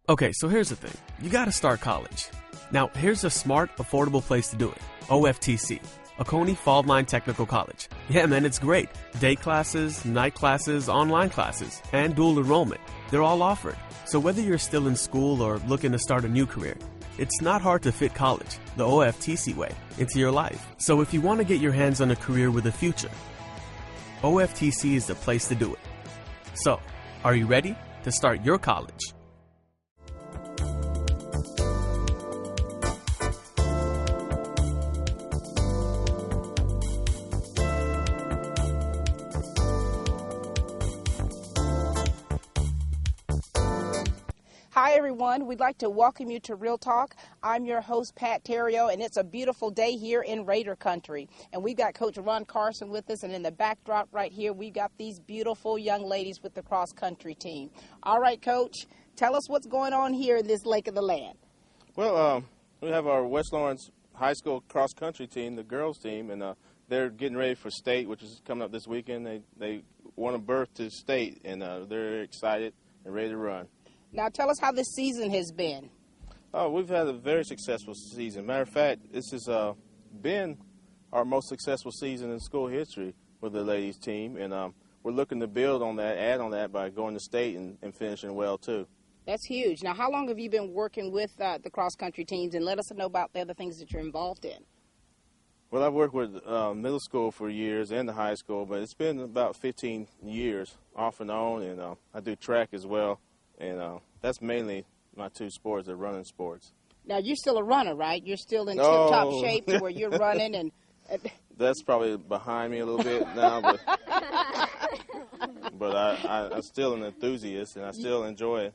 Okay, so here's the thing. You gotta start college. Now, here's a smart, affordable place to do it. OFTC, Oconee Fault Line Technical College. Yeah, man, it's great. Day classes, night classes, online classes, and dual enrollment. They're all offered. So whether you're still in school or looking to start a new career, it's not hard to fit college, the OFTC way, into your life. So if you want to get your hands on a career with a future, OFTC is the place to do it. So, are you ready to start your college? Hi everyone, we'd like to welcome you to Real Talk. I'm your host Pat Terrio, and it's a beautiful day here in Raider Country. And we've got Coach Ron Carson with us, and in the backdrop right here, we've got these beautiful young ladies with the cross country team. All right, Coach, tell us what's going on here in this lake of the land. Well, we have our West Lawrence High School cross country team, the girls team, and they're getting ready for state, which is coming up this weekend. They won a berth to state, and they're excited and ready to run. Now tell us how this season has been. Oh, we've had a very successful season. Matter of fact, this has been our most successful season in school history with the ladies team, and we're looking to build on that, add on that by going to state and finishing well too. That's huge. Now, how long have you been working with the cross-country teams, and let us know about the other things that you're involved in? Well, I've worked with middle school for years and the high school, but it's been about 15 years off and on, and I do track as well. And that's mainly my two sports, the running sports. Now, you're still a runner, right? You're still in tip-top shape to where you're running. And That's probably behind me a little bit now, but I'm still an enthusiast, and I still enjoy it.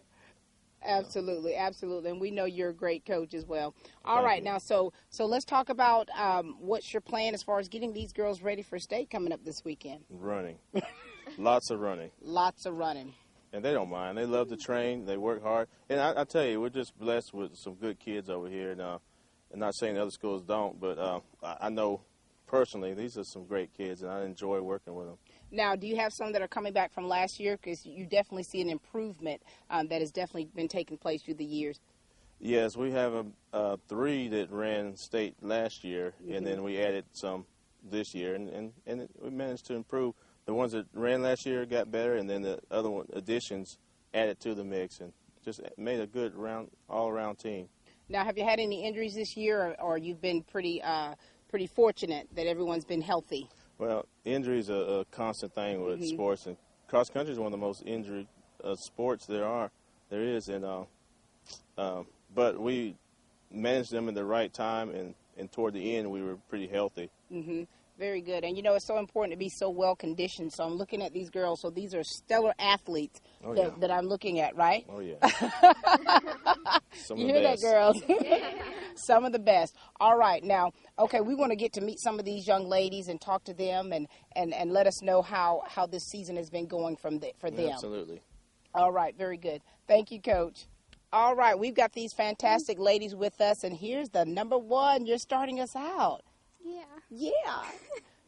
Absolutely, absolutely. And we know you're a great coach as well. All right, now, so let's talk about what's your plan as far as getting these girls ready for state coming up this weekend. Running. Lots of running. Lots of running. And they don't mind. They love to train. They work hard. And I tell you, we're just blessed with some good kids over here. And I'm not saying the other schools don't, but I know personally these are some great kids, and I enjoy working with them. Now, do you have some that are coming back from last year? Because you definitely see an improvement that has definitely been taking place through the years. Yes, we have 3 that ran state last year, and then we added some this year, and we managed to improve. The ones that ran last year got better, and then the other additions added to the mix and just made a good all-around team. Now, have you had any injuries this year, or you've been pretty fortunate that everyone's been healthy? Well, injuries are a constant thing with sports, and cross country is one of the most injured sports there is, and but we managed them in the right time, and toward the end we were pretty healthy. Mm-hmm. Very good. And, it's so important to be so well-conditioned. So I'm looking at these girls. So these are stellar athletes that I'm looking at, right? Oh, yeah. You hear that, girls? Some of the best. All right. Now, okay, we want to get to meet some of these young ladies and talk to them and let us know how this season has been going for them. Absolutely. All right. Very good. Thank you, Coach. All right. We've got these fantastic ladies with us. And here's the number one. You're starting us out. Yeah.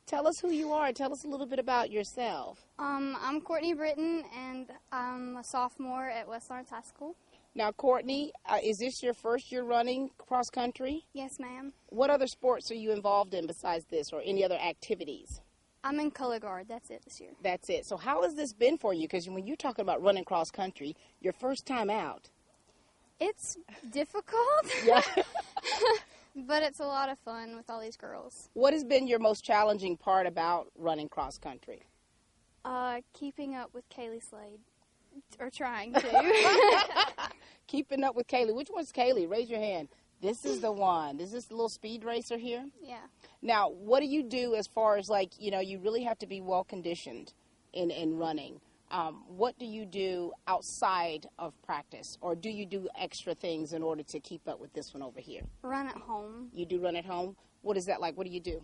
Tell us who you are. Tell us a little bit about yourself. I'm Courtney Britton, and I'm a sophomore at West Lawrence High School. Now, Courtney, is this your first year running cross country? Yes, ma'am. What other sports are you involved in besides this, or any other activities? I'm in color guard. That's it this year. That's it. So how has this been for you? Because when you're talking about running cross country, your first time out. It's difficult. Yeah. But it's a lot of fun with all these girls. What has been your most challenging part about running cross country? Keeping up with Kaylee Slade, or trying to. Keeping up with Kaylee. Which one's Kaylee? Raise your hand. This is the one. Is this the little speed racer here? Yeah. Now, what do you do as far as, you really have to be well-conditioned in running. What do you do outside of practice, or do you do extra things in order to keep up with this one over here? Run at home. You do run at home? What is that like? What do you do?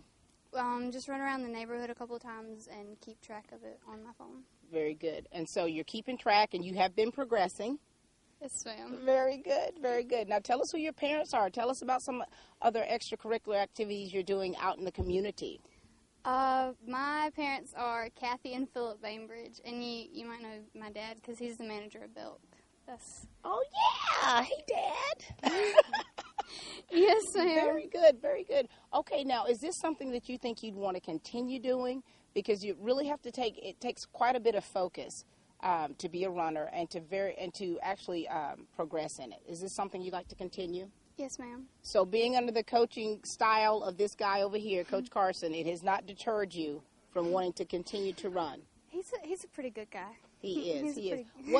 Just run around the neighborhood a couple of times and keep track of it on my phone. Very good. And so you're keeping track, and you have been progressing. Yes, ma'am. Very good, very good. Now tell us who your parents are. Tell us about some other extracurricular activities you're doing out in the community. My parents are Kathy and Philip Bainbridge, and you might know my dad because he's the manager of Belk. us. Oh, yeah. Hey, Dad. Yes, ma'am. Very good, very good. Okay, now, is this something that you think you'd want to continue doing? Because you really have to it takes quite a bit of focus to be a runner and to actually progress in it. Is this something you'd like to continue? Yes, ma'am. So being under the coaching style of this guy over here, Coach Carson, it has not deterred you from wanting to continue to run. He's a pretty good guy. He is. He is. Pretty...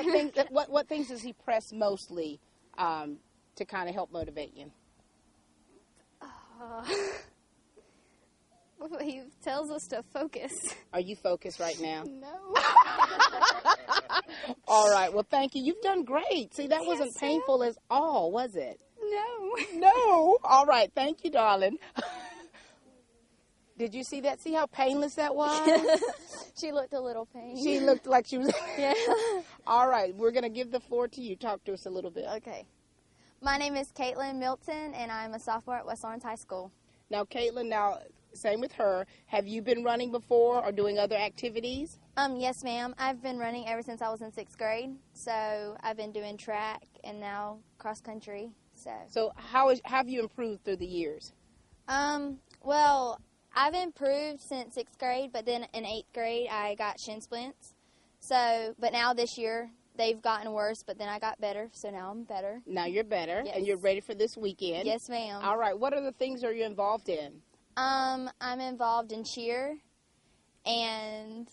What things does he press mostly to kind of help motivate you? Well, he tells us to focus. Are you focused right now? No. All right. Well, thank you. You've done great. See, that wasn't Yes, painful at all, was it? No. No. All right. Thank you, darling. Did you see that? See how painless that was? She looked a little pained. She looked like she was. Yeah. All right. We're going to give the floor to you. Talk to us a little bit. Okay. My name is Caitlin Milton, and I'm a sophomore at West Lawrence High School. Now, Caitlin, same with her. Have you been running before or doing other activities? Yes, ma'am. I've been running ever since I was in 6th grade. So I've been doing track and now cross country. So how have you improved through the years? Well, I've improved since 6th grade, but then in 8th grade I got shin splints. But now this year they've gotten worse, but then I got better, so now I'm better. Now you're better, Yes. and you're ready for this weekend. Yes, ma'am. All right. What other things are you involved in? I'm involved in cheer, and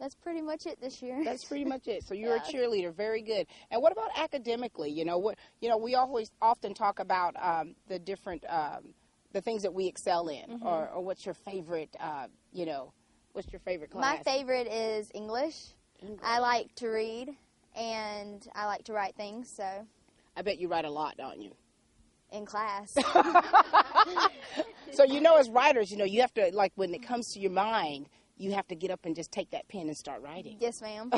that's pretty much it this year. That's pretty much it. So you're Yeah. a cheerleader. Very good. And what about academically? We often talk about the different the things that we excel in, Mm-hmm. or what's your favorite what's your favorite class? My favorite is English. I like to read, and I like to write things, so I bet you write a lot, don't you? in class. So as writers, you have to, like, when it comes to your mind, you have to get up and just take that pen and start writing. Yes, ma'am.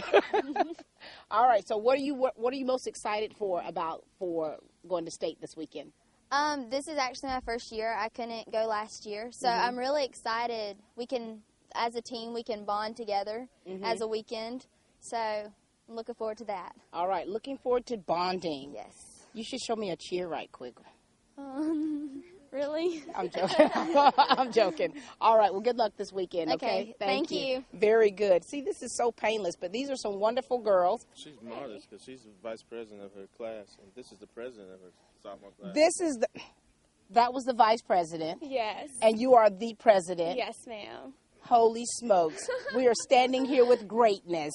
All right. So what are you most excited for going to state this weekend? This is actually my first year. I couldn't go last year, so Mm-hmm. I'm really excited. As a team, we can bond together Mm-hmm. as a weekend, so I'm looking forward to that. All right. Looking forward to bonding. Yes. You should show me a cheer right quick. Really? I'm joking. I'm joking. All right. Well, good luck this weekend, okay? Okay, thank you. Very good. See, this is so painless, but these are some wonderful girls. She's modest because she's the vice president of her class, and this is the president of her sophomore class. That was the vice president, Yes. and you are the president. Yes, ma'am. Holy smokes. We are standing here with greatness.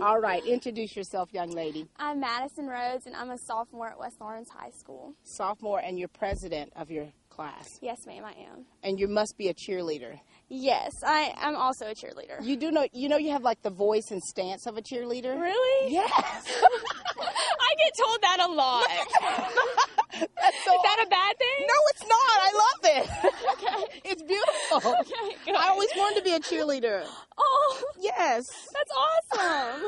All right. Introduce yourself, young lady. I'm Madison Rhodes, and I'm a sophomore at West Lawrence High School. Sophomore, and you're president of your class. Yes, ma'am, I am. And you must be a cheerleader. Yes, I'm also a cheerleader. You do know, you have like the voice and stance of a cheerleader? Really? Yes. I get told that a lot. That's so Is that a bad thing? No, it's not. I love it. Okay. It's beautiful. Okay, good. I always wanted to be a cheerleader. Oh, Yes. that's awesome.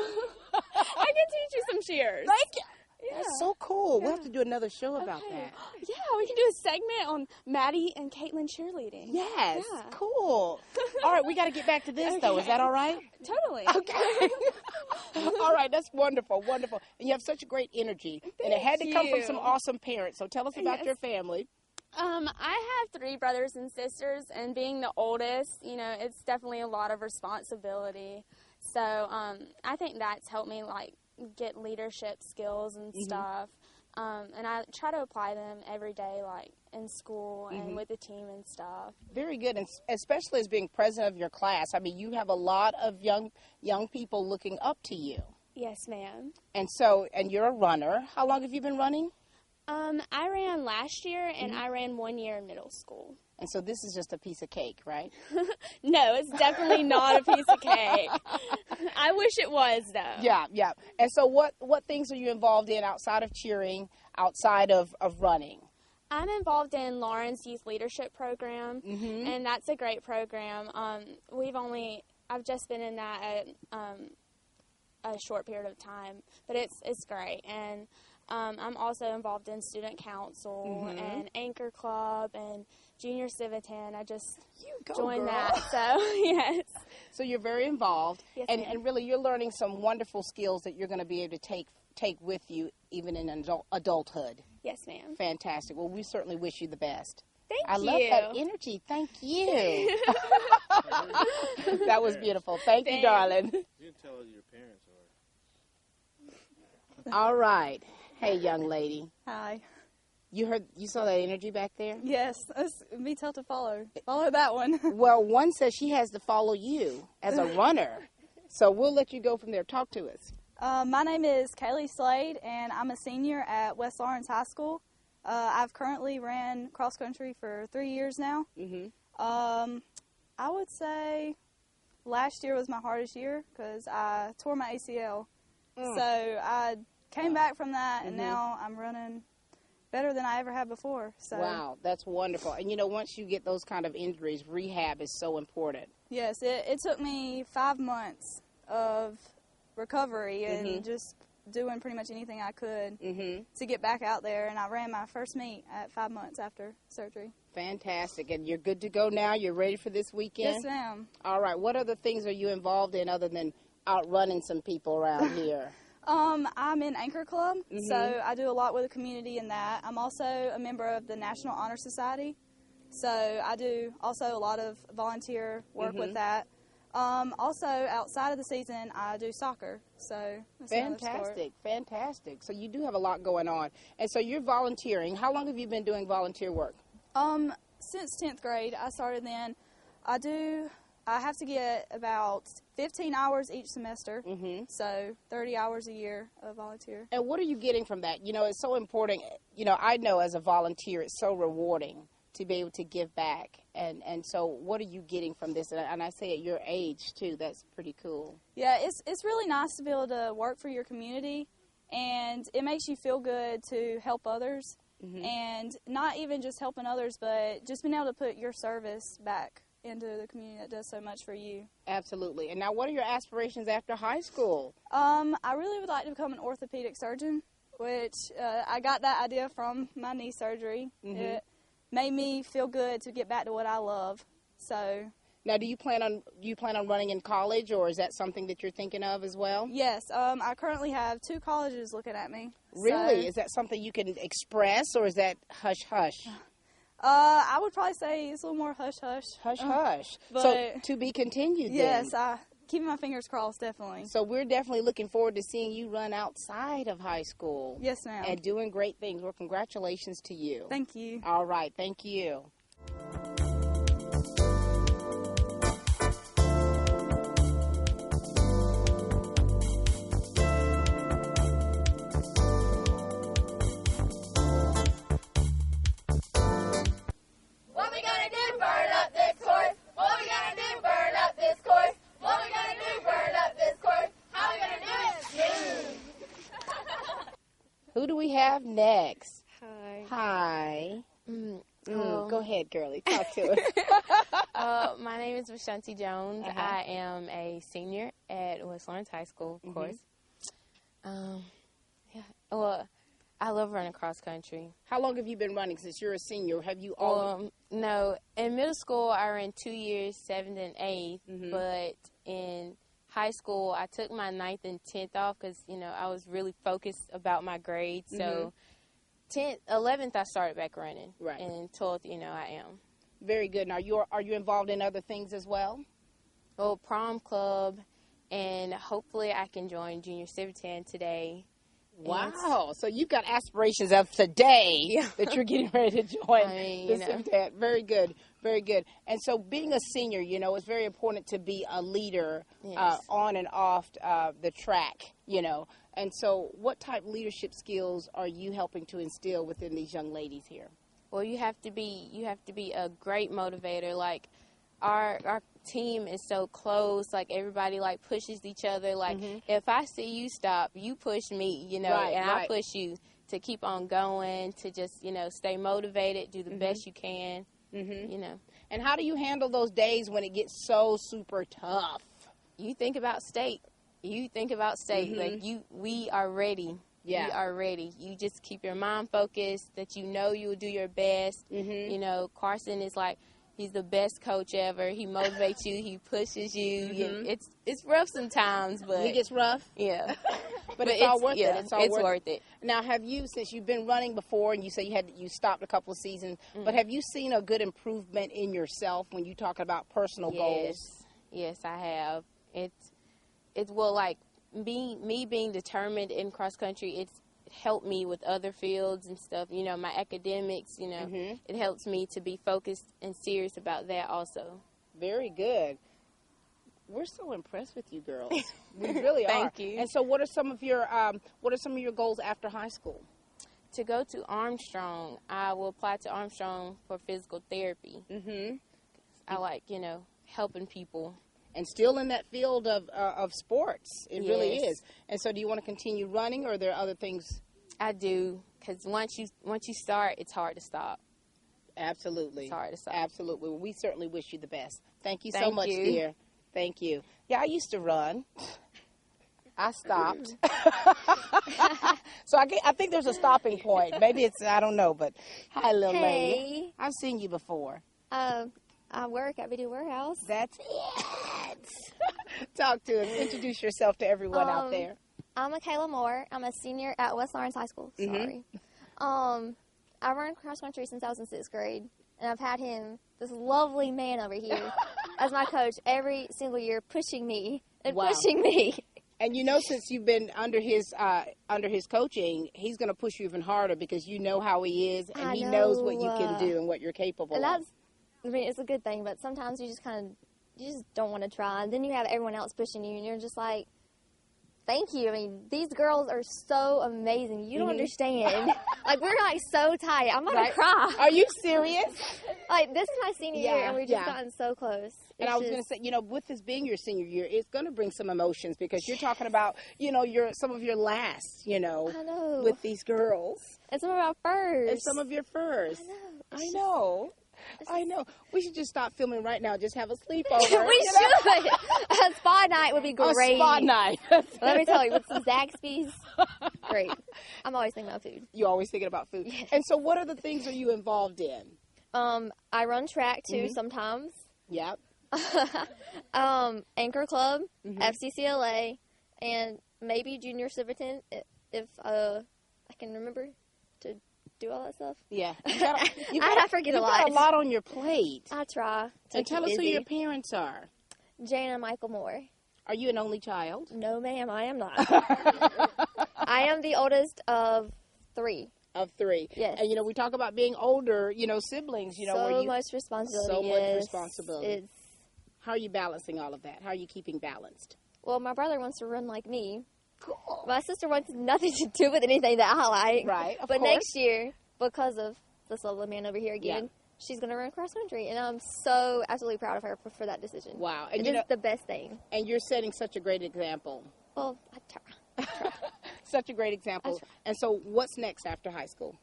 I can teach you some cheers. Thank you. Yeah. That's so cool. We'll have to do another show about Okay. that. Yeah, we can do a segment on Maddie and Caitlin cheerleading. Yes. Yeah. Cool. All right, we got to get back to this, though. Is that all right? Totally. Okay. All right, that's wonderful, wonderful. And you have such a great energy. And it had to come from you. some awesome parents. So tell us about Yes. your family. I have 3 brothers and sisters, and being the oldest, it's definitely a lot of responsibility. So I think that's helped me, get leadership skills and stuff. And I try to apply them every day, in school and with the team and stuff. Very good, and especially as being president of your class. I mean, you have a lot of young people looking up to you. Yes, ma'am. And you're a runner. How long have you been running? I ran last year, and I ran 1 year in middle school. And so this is just a piece of cake, right? No, it's definitely not a piece of cake. I wish it was, though. Yeah, yeah. And so what things are you involved in outside of cheering, outside of running? I'm involved in Lawrence Youth Leadership Program, and that's a great program. I've just been in that a short period of time, but it's great. And I'm also involved in student council and Anchor Club and Junior Civitan. I just joined that. So, yes. So you're very involved, Yes, and ma'am. really you're learning some wonderful skills that you're going to be able to take take with you even in adulthood. Yes, ma'am. Fantastic. Well, we certainly wish you the best. Thank I you. love that energy. Thank you. That was beautiful. Thank you, darling. You can tell us your parents are. All right. Hey, young lady. Hi. You saw that energy back there? Yes, it's be tough to follow. Follow that one. Well, one says she has to follow you as a runner. So we'll let you go from there. Talk to us. My name is Kaylee Slade, and I'm a senior at West Lawrence High School. I've currently ran cross country for 3 years now. I would say last year was my hardest year because I tore my ACL. So I came back from that, and now I'm running better than I ever have before. So wow, that's wonderful. And, once you get those kind of injuries, rehab is so important. yes, it took me 5 months of recovery and just doing pretty much anything I could to get back out there. And I ran my first meet at 5 months after surgery. Fantastic. And you're good to go now? You're ready for this weekend? Yes, ma'am. All right. What other things are you involved in other than outrunning some people around here? I'm in Anchor Club, so I do a lot with the community in that. I'm also a member of the National Honor Society, so I do also a lot of volunteer work with that. Also, outside of the season, I do soccer, so that's another sport. Fantastic. So you do have a lot going on. And so you're volunteering. How long have you been doing volunteer work? Since 10th grade, I started then. I have to get about 15 hours each semester, so 30 hours a year of volunteer. And what are you getting from that? It's so important. I know as a volunteer, it's so rewarding to be able to give back. And so what are you getting from this? And I say at your age, too, that's pretty cool. Yeah, it's really nice to be able to work for your community, and it makes you feel good to help others. And not even just helping others, but just being able to put your service back into the community that does so much for you. Absolutely. And now what are your aspirations after high school? I really would like to become an orthopedic surgeon, which I got that idea from my knee surgery. It made me feel good to get back to what I love. So now, do you plan on running in college, or is that something that you're thinking of as well? Yes, I currently have 2 colleges looking at me. Really? So, is that something you can express, or is that hush-hush? I would probably say it's a little more hush-hush. Hush-hush. But So, to be continued yes, then. Keeping my fingers crossed, definitely. So, we're definitely looking forward to seeing you run outside of high school. Yes, ma'am. And doing great things. Well, congratulations to you. Thank you. All right. Thank you. Who do we have next? Hi. Go ahead, girlie. Talk to us. My name is Vashanti Jones. I am a senior at West Lawrence High School, of course. Well, I love running cross country. How long have you been running since you're a senior? Have you all? No, in middle school I ran 2 years, 7th and 8th, but in high school I took my 9th and 10th off because, I was really focused about my grades. So 10th, 11th I started back running. Right. And 12th, I am. Very good. Now, are you involved in other things as well? Well, prom club, and hopefully I can join Junior Civitan today. Wow. So you've got aspirations of today that you're getting ready to join the Civitan. Very good. Very good. And so being a senior, it's very important to be a leader on and off the track, And so what type of leadership skills are you helping to instill within these young ladies here? Well, you have to be a great motivator. Like our team is so close. Like everybody pushes each other. Like if I see you stop, you push me, I push you to keep on going, to just stay motivated, do the best you can, And how do you handle those days when it gets so super tough? You think about state. Like we are ready. Yeah. We are ready. You just keep your mind focused that you'll do your best. Carson is like, He's the best coach ever. He motivates you. He pushes you. It's rough sometimes, but He gets rough. yeah. But it's all worth it. Yeah, It's all worth it. Now, have you, since you've been running before, and you say you stopped a couple of seasons, but have you seen a good improvement in yourself when you talk about personal goals? Yes, I have. It's well, like being determined in cross country. It's helped me with other fields and stuff. You know, my academics. You know, it helps me to be focused and serious about that also. Very good. We're so impressed with you girls. We really are. Thank you. And so, what are some of your goals after high school? To go to Armstrong, I will apply to Armstrong for physical therapy. I like, helping people. And still in that field of sports, it really is. And so, do you want to continue running, or are there other things? I do, because once you start, it's hard to stop. Absolutely. It's hard to stop. Absolutely. Well, we certainly wish you the best. Thank you so much, dear. Thank you. Yeah, I used to run. I stopped. So I think there's a stopping point. Maybe it's, I don't know, but hi, little lady. I've seen you before. I work at Video Warehouse. That's it. Talk to us. Introduce yourself to everyone out there. I'm Michaela Moore. I'm a senior at West Lawrence High School. Sorry. I run cross country since I was in 6th grade, and I've had this lovely man over here, as my coach every single year, pushing me and pushing me. And since you've been under his coaching, he's going to push you even harder because you know how he is, and he knows what you can do and what you're capable of. It's a good thing, but sometimes you just don't want to try. And then you have everyone else pushing you, and you're just like, thank you. I mean, these girls are so amazing. You don't understand. Like, we're like so tight. I'm about to cry. Are you serious? Like, this is my senior year, and we've just gotten so close. And I was going to say, with this being your senior year, it's going to bring some emotions because you're talking about, some of your last, I know. with these girls. And some of our first. And some of your first. I know. We should just stop filming right now. Just have a sleepover. We should. A spa night would be great. A spa night. Let me tell you, with some Zaxby's, great. I'm always thinking about food. You're always thinking about food. Yes. And so what other things are you involved in? I run track, too, sometimes. Yep. Anchor Club, FCCLA, and maybe Junior Civitan, if I can remember to do all that stuff. Yeah. I forget a lot. You've got a lot on your plate. I try. And tell us who your parents are. Jane and Michael Moore. Are you an only child? No, ma'am, I am not. I am the oldest of 3. Of 3. Yes. And, we talk about being older, siblings, so much responsibility. So much responsibility. How are you balancing all of that? How are you keeping balanced? Well, my brother wants to run like me. Cool. My sister wants nothing to do with anything that I like. Right, of But course. Next year, because of this lovely man over here again, she's going to run cross country. And I'm so absolutely proud of her for that decision. Wow. And it's the best thing. And you're setting such a great example. Well, I try. Such a great example. And so what's next after high school?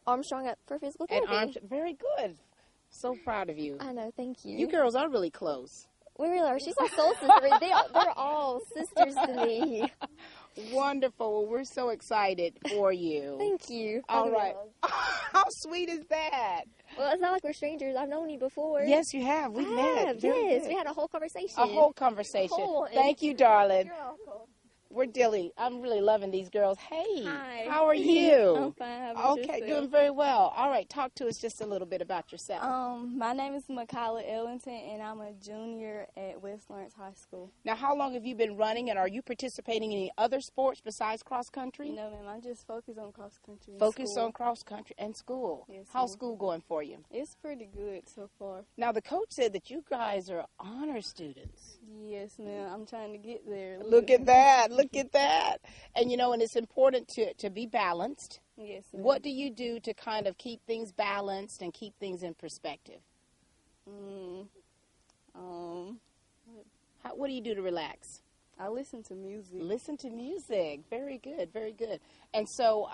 Armstrong up for physical therapy. Very good. So proud of you. I know. Thank you. You girls are really close. We really are. She's my soul sister. They're all sisters to me. Wonderful. Well, we're so excited for you. Thank you. All right. How sweet is that? Well, it's not like we're strangers. I've known you before. Yes, you have. We met. Yes, we had a whole conversation. A whole conversation. Thank you, darling. You're welcome. We're I'm really loving these girls. Hey, Hi. How are you? I'm fine. How about Okay, yourself? doing very well. All right, talk to us just a little bit about yourself. My name is Michaela Ellington, and I'm a junior at West Lawrence High School. Now, how long have you been running, and are you participating in any other sports besides cross country? No, ma'am. I just focus on cross country. And Focus school. on cross country and school. Yes, How's ma'am. school going for you? It's pretty good so far. Now, the coach said that you guys are honor students. Yes, ma'am. I'm trying to get there. Look at that. Look at that. And, and it's important to be balanced. Yes, ma'am. What do you do to kind of keep things balanced and keep things in perspective? What do you do to relax? I listen to music. Listen to music. Very good, very good. And so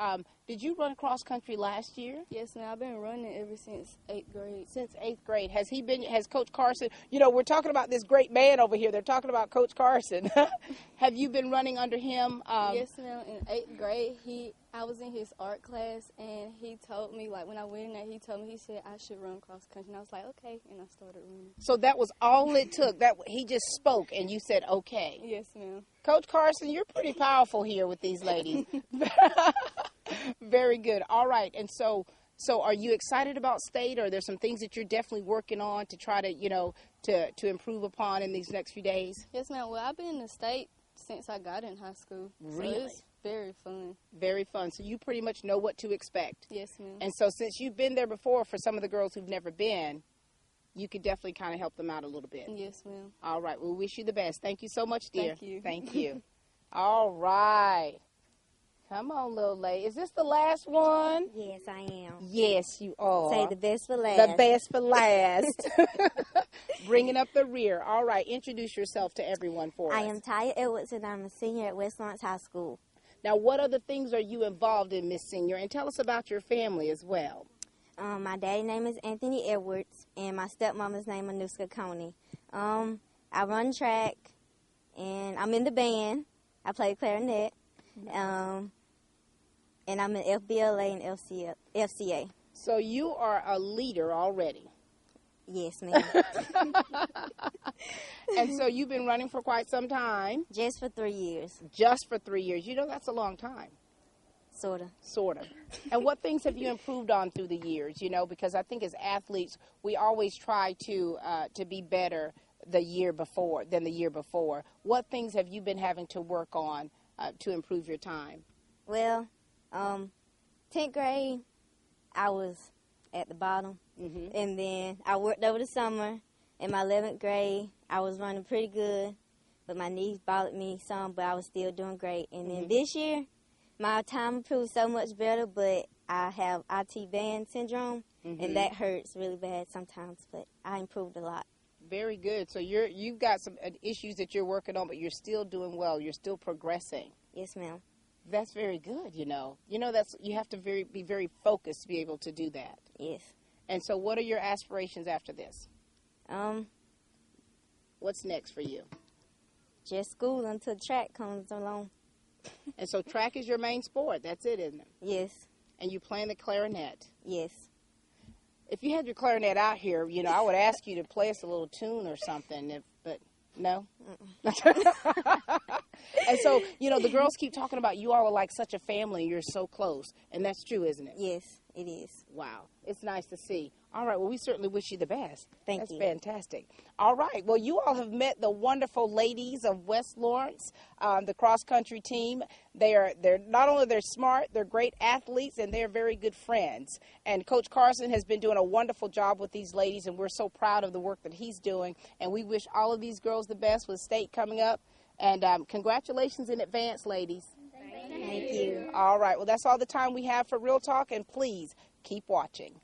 Did you run cross country last year? Yes, ma'am. I've been running ever since 8th grade. Since 8th grade. Has Coach Carson, we're talking about this great man over here. They're talking about Coach Carson. Have you been running under him? Yes, ma'am. In 8th grade, I was in his art class, and he told me, like, when I went in there, he said I should run cross country. And I was like, okay, and I started running. So that was all it took. That he just spoke, and you said, okay. Yes, ma'am. Coach Carson, you're pretty powerful here with these ladies. Very good. All right. And so are you excited about state, or are there some things that you're definitely working on to try to, to improve upon in these next few days? Yes, ma'am. Well, I've been in the state since I got in high school. Really? So it's very fun. Very fun. So you pretty much know what to expect. Yes, ma'am. And so since you've been there before, for some of the girls who've never been, you could definitely kind of help them out a little bit. Yes, ma'am. All right. Well, we wish you the best. Thank you so much, dear. Thank you. Thank you. All right. Come on, little lady. Is this the last one? Yes, I am. Yes, you are. Say the best for last. The best for last. Bringing up the rear. All right. Introduce yourself to everyone for us. I am Taya Edwards, and I'm a senior at West Lawrence High School. Now, what other things are you involved in, Miss Senior? And tell us about your family as well. My daddy's name is Anthony Edwards, and my stepmama's name is Anuska Coney. I run track, and I'm in the band. I play clarinet. And I'm in FBLA and FCA. So you are a leader already. Yes, ma'am. And so you've been running for quite some time. Just for 3 years. Just for 3 years. That's a long time. Sort of. Sort of. And what things have you improved on through the years? Because I think as athletes, we always try to be better than the year before. What things have you been having to work on to improve your time? Well, 10th grade, I was at the bottom. Mm-hmm. And then I worked over the summer. In my 11th grade, I was running pretty good, but my knees bothered me some, but I was still doing great. And then this year, my time improved so much better, but I have IT band syndrome, and that hurts really bad sometimes, but I improved a lot. Very good. So you've got some issues that you're working on, but you're still doing well. You're still progressing. Yes, ma'am. That's very good, that's you have to be very focused to be able to do that. Yes. And so what are your aspirations after this? What's next for you? Just school until track comes along. And so track is your main sport. That's it, isn't it? Yes. And you playing the clarinet. Yes. If you had your clarinet out here, I would ask you to play us a little tune or something, but no? And so, the girls keep talking about you all are like such a family. You're so close. And that's true, isn't it? Yes, it is. Wow. It's nice to see. All right. Well, we certainly wish you the best. Thank you. That's fantastic. All right. Well, you all have met the wonderful ladies of West Lawrence, the cross-country team. They're not only they're smart, they're great athletes, and they're very good friends. And Coach Carson has been doing a wonderful job with these ladies, and we're so proud of the work that he's doing. And we wish all of these girls the best with state coming up. And congratulations in advance, ladies. Thank you. All right. Well, that's all the time we have for Real Talk, and please keep watching.